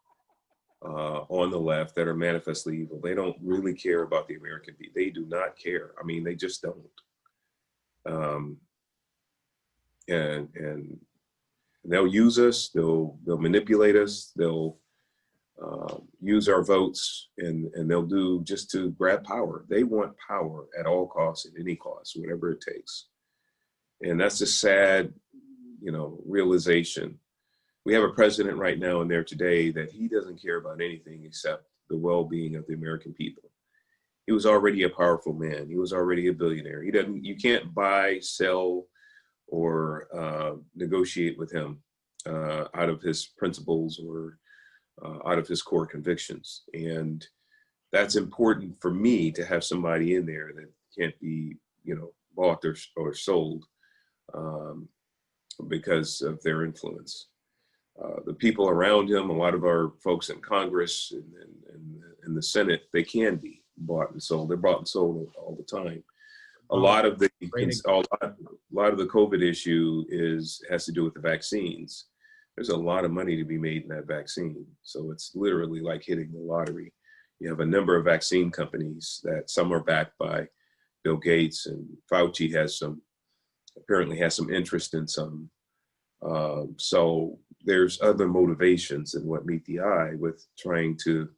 on the left that are manifestly evil. They don't really care about the American people. They do not care. I mean, they just don't. And they'll use us. They'll manipulate us. They'll use our votes, and they'll do just to grab power. They want power at all costs, at any cost, whatever it takes. And that's a sad, realization. We have a president right now in there today that he doesn't care about anything except the well-being of the American people. He was already a powerful man. He was already a billionaire. You can't buy, sell, or negotiate with him out of his principles or out of his core convictions. And that's important for me to have somebody in there that can't be, bought or sold because of their influence. The people around him, a lot of our folks in Congress and the Senate, they can be bought and sold. They're bought and sold all the time. A lot of the COVID issue has to do with the vaccines. There's a lot of money to be made in that vaccine. So it's literally like hitting the lottery. You have a number of vaccine companies that some are backed by Bill Gates, and Fauci apparently has some interest in some. So there's other motivations than what meet the eye with trying to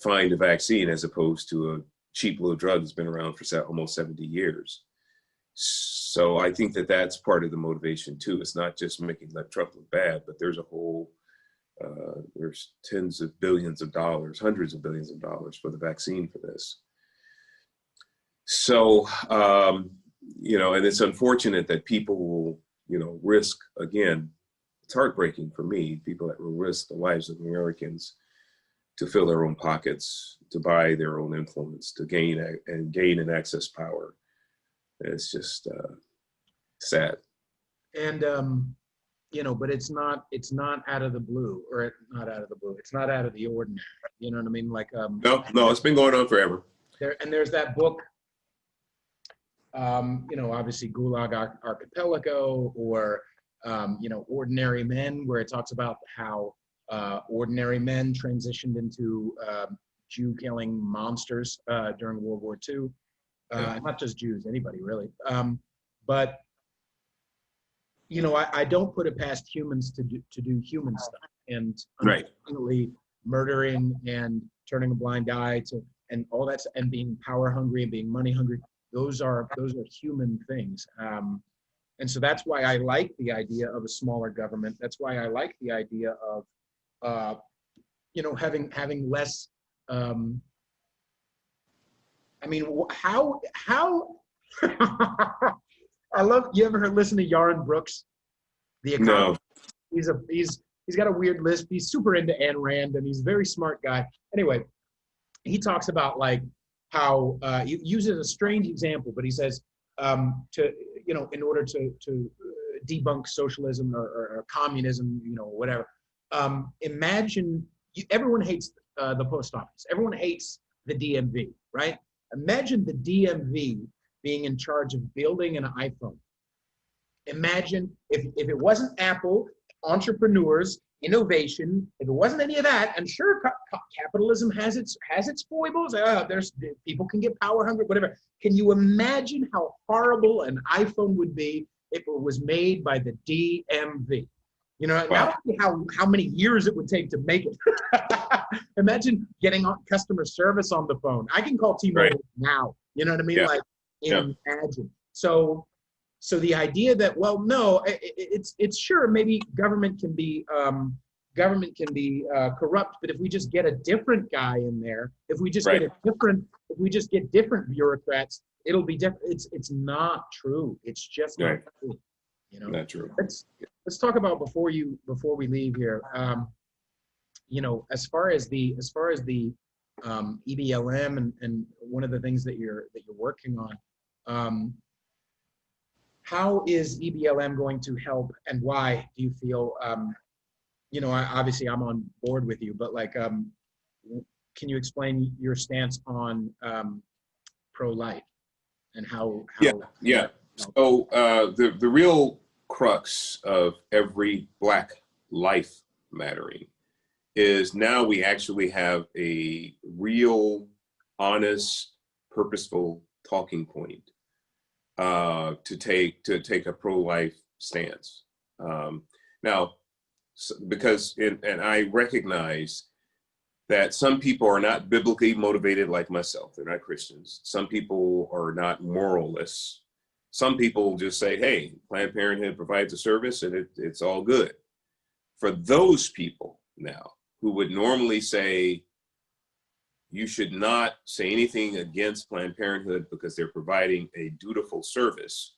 find a vaccine as opposed to a cheap little drug that's been around for almost 70 years. So I think that that's part of the motivation too. It's not just making Trump look bad, but there's there's tens of billions of dollars, hundreds of billions of dollars for the vaccine for this. So, and it's unfortunate that people will, risk, again, it's heartbreaking for me, people that will risk the lives of Americans to fill their own pockets, to buy their own influence, to gain and access power. It's just sad. And, but it's not out of the blue, or not out of the blue. It's not out of the ordinary. You know what I mean? Like, no, it's been going on forever. There's that book, obviously Gulag Archipelago, or, Ordinary Men, where it talks about how ordinary men transitioned into Jew-killing monsters during World War II. Not just Jews, anybody really. But, I don't put it past humans to do human stuff. And unfortunately, murdering and turning a blind eye to, and all that, and being power hungry and being money hungry, those are human things. And so that's why I like the idea of a smaller government. That's why I like the idea of, having less. How I love. You ever listen to Yaron Brooks, the economist? No. He's got a weird lisp. He's super into Ayn Rand, and he's a very smart guy. Anyway, he talks about like how he uses a strange example, but he says in order to debunk socialism or communism, whatever. Imagine everyone hates the post office. Everyone hates the DMV, right? Imagine the DMV being in charge of building an iPhone. Imagine if it wasn't Apple, entrepreneurs, innovation, if it wasn't any of that, and sure, capitalism has its foibles. There's people can get power hungry, whatever. Can you imagine how horrible an iPhone would be if it was made by the DMV? Wow. Not only how many years it would take to make it. Imagine getting on customer service on the phone. I can call T-Mobile now. You know what I mean? Yeah. Imagine. So the idea that, well, no, it's sure maybe government can be corrupt, but if we just get a different guy in there, if we just get different bureaucrats, it'll be different. It's not true. It's just not true. Not true. Let's talk about before we leave here. As far as the EBLM and one of the things that you're working on, how is EBLM going to help, and why do you feel, obviously I'm on board with you, but like, can you explain your stance on pro-life and how yeah. So the real crux of every Black life mattering is now we actually have a real, honest, purposeful talking point to take a pro-life stance. Now, because and I recognize that some people are not biblically motivated like myself. They're not Christians. Some people are not moralists. Some people just say, hey, Planned Parenthood provides a service and it's all good. For those people now who would normally say, you should not say anything against Planned Parenthood because they're providing a dutiful service,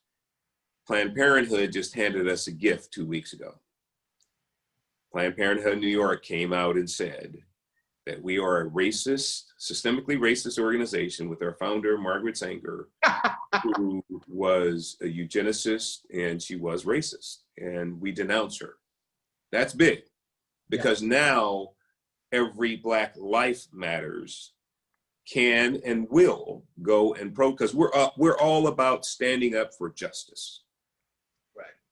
Planned Parenthood just handed us a gift 2 weeks ago. Planned Parenthood New York came out and said that we are a racist, systemically racist organization with our founder, Margaret Sanger, who was a eugenicist and she was racist, and we denounce her. That's big, because now every Black life matters can and will go and because we're all about standing up for justice.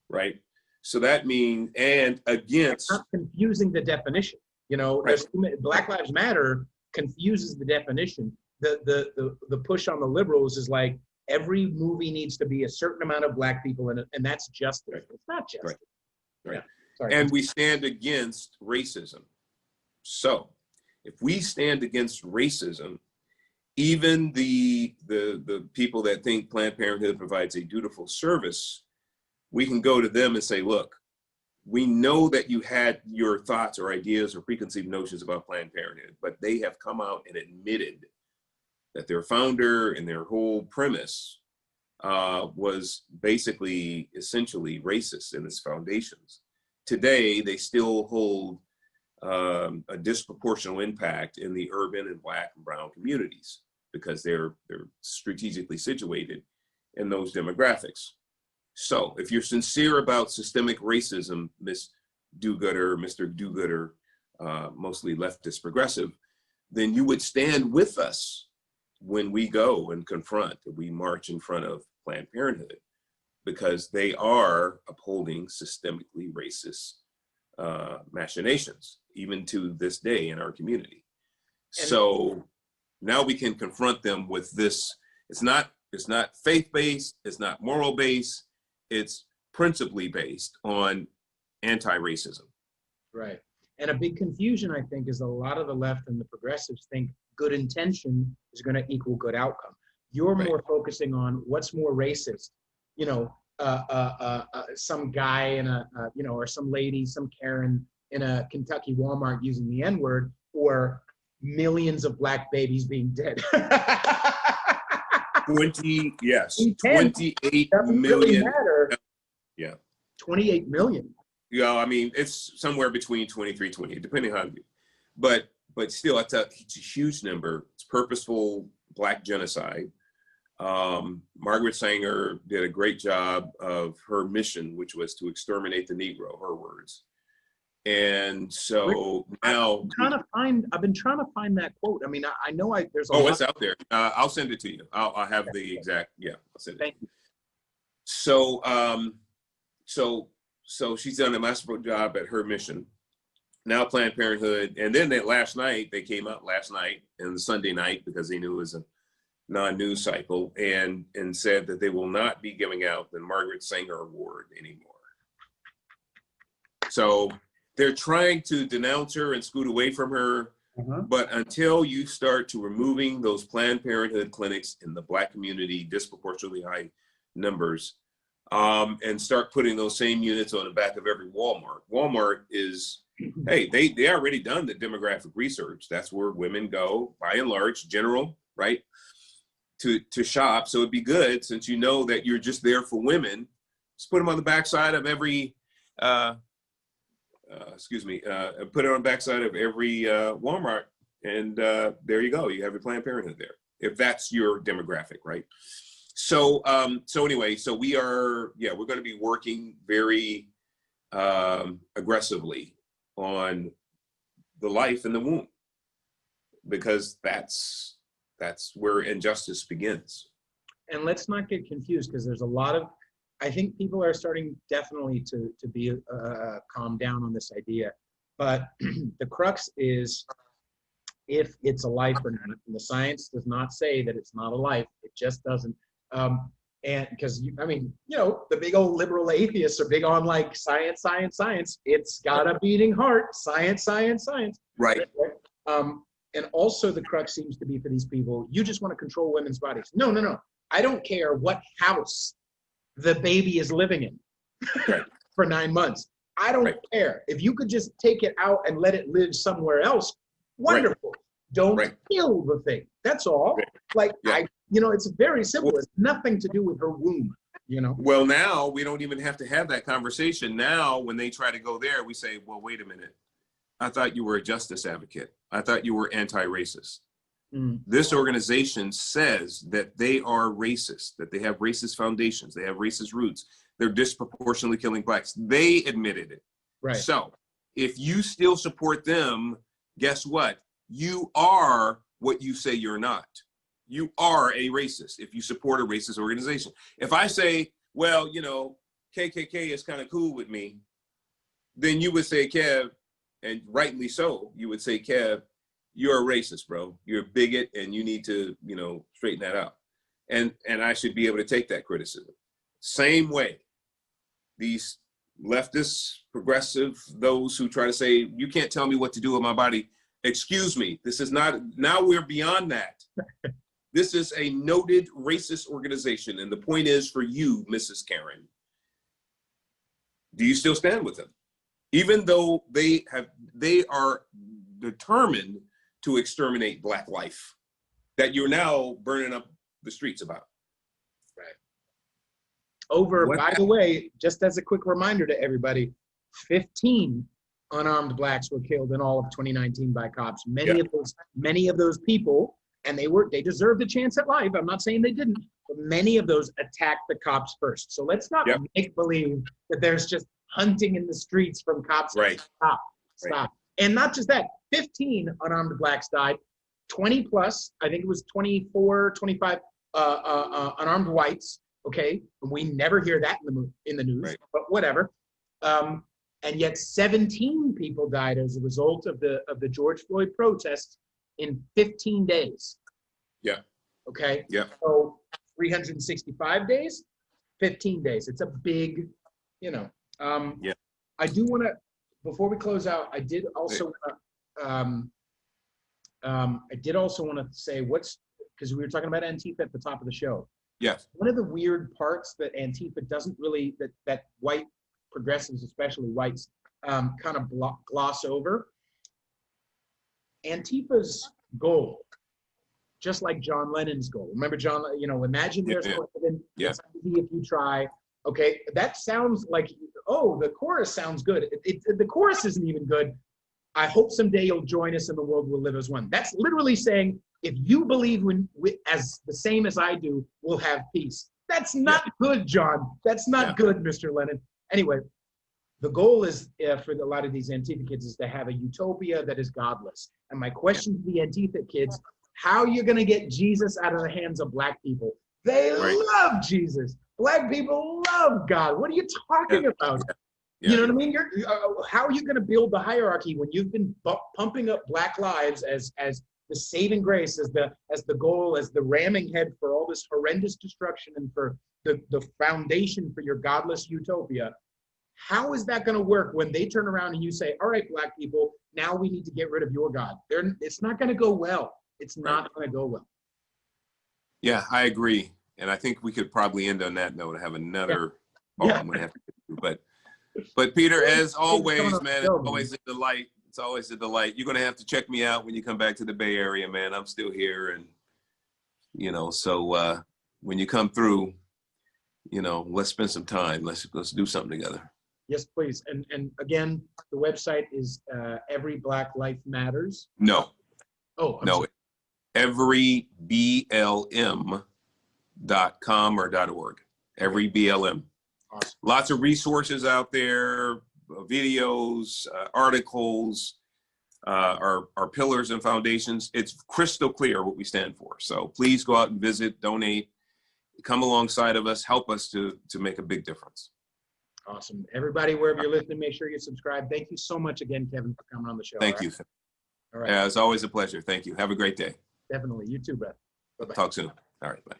Right. So that means, and against, not confusing the definition. There's Black Lives Matter confuses the definition. The push on the liberals is like every movie needs to be a certain amount of Black people in it, and that's justice. Right. It's not justice. Right. Yeah. Sorry. And we stand against racism. So if we stand against racism, even the people that think Planned Parenthood provides a dutiful service, we can go to them and say, look, we know that you had your thoughts or ideas or preconceived notions about Planned Parenthood, but they have come out and admitted that their founder and their whole premise was basically essentially racist in its foundations. Today, they still hold a disproportional impact in the urban and Black and brown communities because they're strategically situated in those demographics. So if you're sincere about systemic racism, Ms. Do-Gooder, Mr. Do-Gooder, mostly leftist progressive, then you would stand with us when we go and confront, we march in front of Planned Parenthood, because they are upholding systemically racist machinations, even to this day in our community. So now we can confront them with this. It's not faith-based, it's not moral-based, it's principally based on anti-racism. Right. And a big confusion, I think, is a lot of the left and the progressives think good intention is going to equal good outcome. You're more focusing on what's more racist, some guy in or some lady, some Karen in a Kentucky Walmart using the N-word, or millions of Black babies being dead. 28 million. Really matter. Yeah. 28 million. Yeah, I mean, it's somewhere between 23, 20, depending on you. But still, it's a huge number. It's purposeful Black genocide. Margaret Sanger did a great job of her mission, which was to exterminate the Negro, her words. And so now I've been trying to find that quote. I mean, I know there's a lot. It's out there. I'll send it to you. I'll have the exact, I'll send it. Thank you. So, so she's done a masterful job at her mission. Now Planned Parenthood, and then last night, they came out last night and Sunday night, because they knew it was a non-news cycle, and said that they will not be giving out the Margaret Sanger Award anymore. So they're trying to denounce her and scoot away from her. But until you start to removing those Planned Parenthood clinics in the Black community, disproportionately high numbers, and start putting those same units on the back of every Walmart. Walmart is, hey, they already done the demographic research. That's where women go, by and large, general, right, to shop. So it'd be good, since you know that you're just there for women, just put them on the backside of every, put it on the backside of every Walmart, and there you go. You have your Planned Parenthood there, if that's your demographic, right? So anyway, so we're going to be working very aggressively on the life in the womb, because that's where injustice begins. And let's not get confused, because there's a lot of, I think people are starting definitely to be calm down on this idea. But the crux is if it's a life or not. And the science does not say that it's not a life. It just doesn't. And because, I mean, you know, the big old liberal atheists are big on like science, science, science. It's got a beating heart. Science, science, science. Right. And also the crux seems to be for these people, you just want to control women's bodies. No, no, no. I don't care what house the baby is living in Right. for 9 months. I don't care. If you could just take it out and let it live somewhere else, wonderful. Don't kill the thing. That's all. Like, it's very simple. It's nothing to do with her womb, you know? Well, now we don't even have to have that conversation. Now, when they try to go there, we say, well, wait a minute. I thought you were a justice advocate. I thought you were anti-racist. This organization says that they are racist, that they have racist foundations, they have racist roots. They're disproportionately killing blacks. They admitted it. Right. So if you still support them, guess what? You are what you say you're not. You are a racist if you support a racist organization. If I say, well, you know, KKK is kind of cool with me, then you would say, Kev, and rightly so, you would say, Kev, you're a racist, bro. You're a bigot, and you need to, you know, straighten that out. And I should be able to take that criticism. Same way, these leftists, progressive, those who try to say, you can't tell me what to do with my body. Excuse me, this is not, now we're beyond that. This is a noted racist organization. And the point is for you, Mrs. Karen, do you still stand with them? Even though they are determined to exterminate Black life, that you're now burning up the streets about. Right. By the way, just as a quick reminder to everybody, 15 unarmed Blacks were killed in all of 2019 by cops. Many of those people, and they deserved a chance at life. I'm not saying they didn't, but many of those attacked the cops first. So let's not make believe that there's just hunting in the streets from cops. Right. Stop. Right. And not just that, 15 unarmed Blacks died, 20 plus, I think it was 24, 25 unarmed whites, okay? We never hear that in the news, but whatever. And yet 17 people died as a result of the George Floyd protests in 15 days. Yeah. Okay? Yeah. So 365 days, 15 days. It's a big, you know. I do want to, before we close out, I did also want to say because we were talking about Antifa at the top of the show. Yes. One of the weird parts that Antifa doesn't really, that white progressives, especially whites, kind of gloss over. Antifa's goal, just like John Lennon's goal. Remember John, you know, imagine there's heaven, it's easy if you try. Okay, that sounds like, oh, the chorus sounds good. The chorus isn't even good. I hope someday you'll join us and the world will live as one. That's literally saying, if you believe as the same as I do, we'll have peace. That's not good, John. That's not good, Mr. Lennon. Anyway, the goal is for a lot of these Antifa kids is to have a utopia that is godless. And my question to the Antifa kids, how are you going to get Jesus out of the hands of Black people? They love Jesus. Black people love God. What are you talking about? You know what I mean? How are you going to build the hierarchy when you've been pumping up Black lives as the saving grace, as the goal, as the ramming head for all this horrendous destruction and for the foundation for your godless utopia? How is that going to work when they turn around and you say, all right, Black people, now we need to get rid of your God? It's not going to go well. It's not going to go well. Yeah, I agree. And I think we could probably end on that note. I have another ball I'm going to have to get to. But Peter, as always, man, it's always a delight. It's always a delight. You're going to have to check me out when you come back to the Bay Area, man. I'm still here. And, you know, so when you come through, you know, let's spend some time. Let's do something together. Yes, please. And again, the website is Every Black Life Matters. No. Oh, no. Every BLM or .org. Every BLM. Awesome. Lots of resources out there, videos, articles, our pillars and foundations. It's crystal clear what we stand for. So please go out and visit, donate, come alongside of us, help us to make a big difference. Awesome. Everybody, wherever you're listening, make sure you subscribe. Thank you so much again, Kevin, for coming on the show. Thank you. All right. It's always a pleasure. Thank you. Have a great day. Definitely. You too, Beth. Bye-bye. Talk soon. All right. Bye.